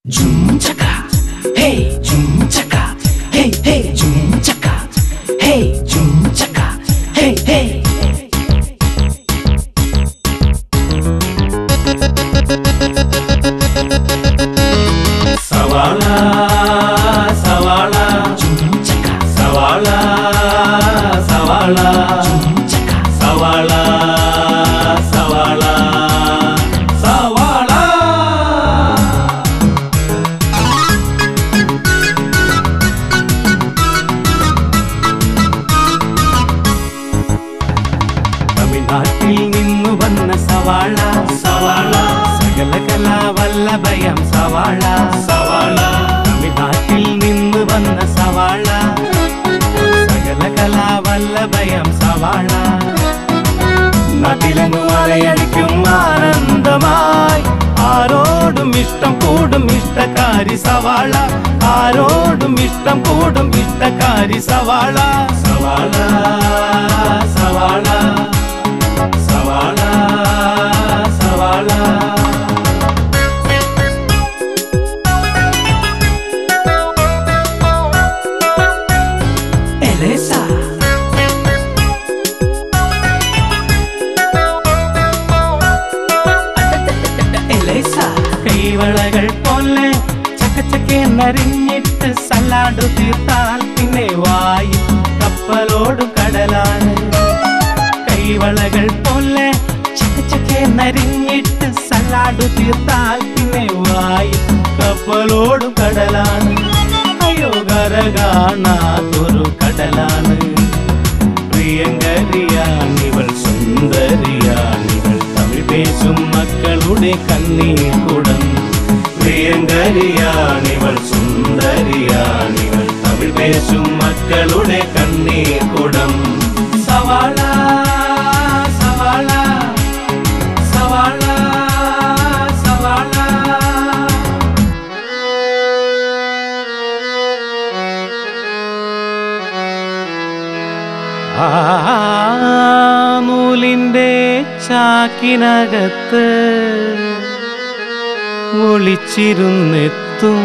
Jum chaka, hey jum chaka, hey hey jum chaka, hey jum chaka, hey hey. Sawala, sawala, jum chaka, sawala, sawala, jum chaka, sawala, sawala, sawala. തമിഴ്നാട്ടിൽ നിന്നു വന്ന സവാള സവാള സകല കലാവല്ലഭയം സവാള സവാള തമിഴ്നാട്ടിൽ നിന്നു വന്ന സവാള സകല കലാവല്ലഭയം സവാള നാട്ടിലെങ്ങും മലയടിക്കും ആനന്ദമായി ആരോടും ഇഷ്ടം കൂടും ഇഷ്ടക്കാരി സവാള ആരോടും ഇഷ്ടം കൂടും ഇഷ്ടക്കാരി സവാള സവാള സവാള സവാള സവാള എലേസ എലേസ കൈവളകൾ പോലെ ചക്കച്ചക്കെന്നറിഞ്ഞിട്ട് സലാഡ് തീർത്താൽ പിന്നെ വായി കപ്പലോട് കടലാണ് കൈവളകൾ പോലെ ചക്കച്ചക്കെന്നറിഞ്ഞിട്ട് സലാഡ് തീർത്താൽ പിന്നെ വായി കപ്പലോട് കടലാണ് അയ്യോ കര കാണാത്തൊരു കടലാണ് പ്രിയങ്കരിയാണിവൾ സുന്ദരിയാണിവൾ തമിഴ് പേശും മക്കളുടെ കണ്ണീർ കുടം പ്രിയങ്കരിയാണിവൾ സുന്ദരിയാണിവൾ തമിഴ് പേശും മക്കളുടെ കണ്ണീർ കുടം സവാള സവാള സവാള സവാള നൂലിൻ്റെ ചാക്കിനകത്ത് ഒളിച്ചിരുന്നെത്തും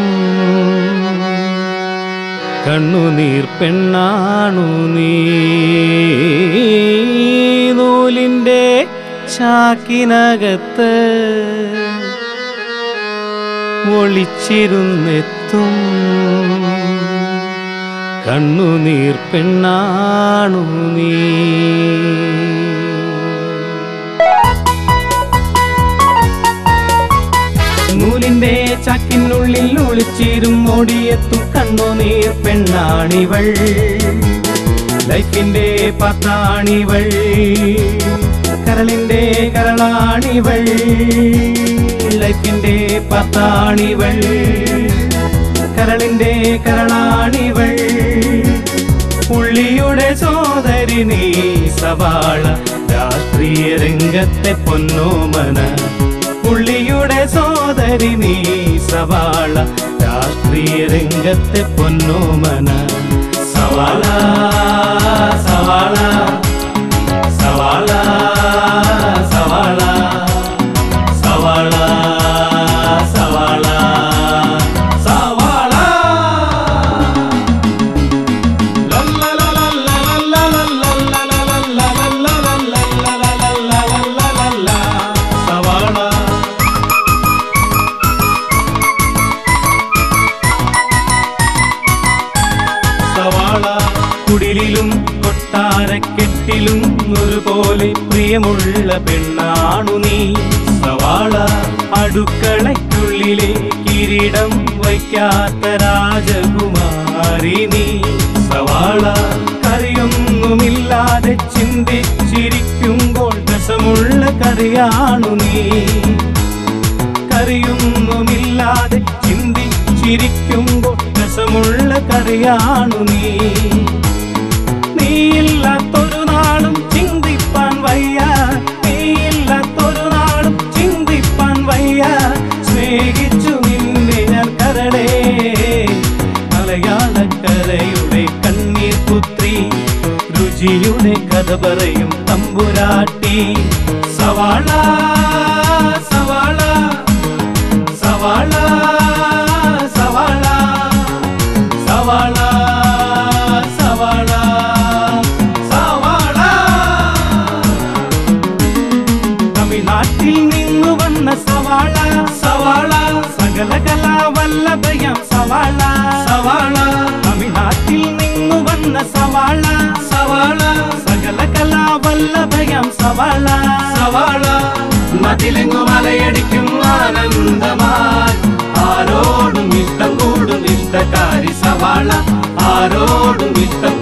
കണ്ണുനീർ പെണ്ണാണു നീ നൂലിൻ്റെ ചാക്കിനകത്ത് ഒളിച്ചിരുന്നെത്തും കണ്ണുനീർ പെണ്ണാണു നീ നൂലിൻ്റെ ചാക്കിനുള്ളിൽ ഒളിച്ചിരും ഓടിയെത്തും കണ്ണുനീർ പെണ്ണാണിവൾ ലൈഫിൻ്റെ പത്താണിവൾ കരളിൻ്റെ കരളാണിവൾ ലൈഫിൻ്റെ പത്താണിവൾ കരളിൻ്റെ കരളാണിവൾ പുള്ളിയുടെ സോദരി നീ സവാള രാഷ്ട്രീയ രംഗത്തെ പൊന്നോമന പുള്ളിയുടെ സോദരി നീ സവാള രാഷ്ട്രീയ രംഗത്തെ പൊന്നോമന സവാള സവാള സവാള സവാള സവാള സവാള സവാള കുടിലിലും കൊട്ടാരക്കെട്ടിലും ഒരുപോലെ പ്രിയമുള്ള പെണ്ണാണു നീ സവാള അടുക്കളയ്ക്കുള്ളിലെ കിരീടം വയ്ക്കാത്ത രാജകുമാരി നീ സവാള കറിയൊന്നുമില്ലാതെ ചിന്തിച്ചിരിക്കുമ്പോൾ രസമുള്ള കറിയാണു നീ കറിയൊന്നുമില്ലാതെ ചിന്തിച്ചിരിക്കുമ്പോൾ രസമുള്ള കറിയാണു നീ നീയില്ലാത്തൊരു നാളും ചിന്തിപ്പാൻ വയ്യ നീയില്ലാത്തൊരു നാളും ചിന്തിപ്പാൻ വയ്യ സ്നേഹിച്ചു നിന്നെ ഞാൻ കരളേ മലയാളക്കരയുടെ കണ്ണീർ പുത്രി രുചിയുടെ കഥ പറയും തമ്പുരാട്ടി സവാള സവാള സവാള സവാള സവാള നാട്ടിലെങ്ങും അലയടിക്കും ആനന്ദമായി ആരോടും ഇഷ്ടം കൂടും ഇഷ്ടക്കാരി സവാള ആരോടും ഇഷ്ടം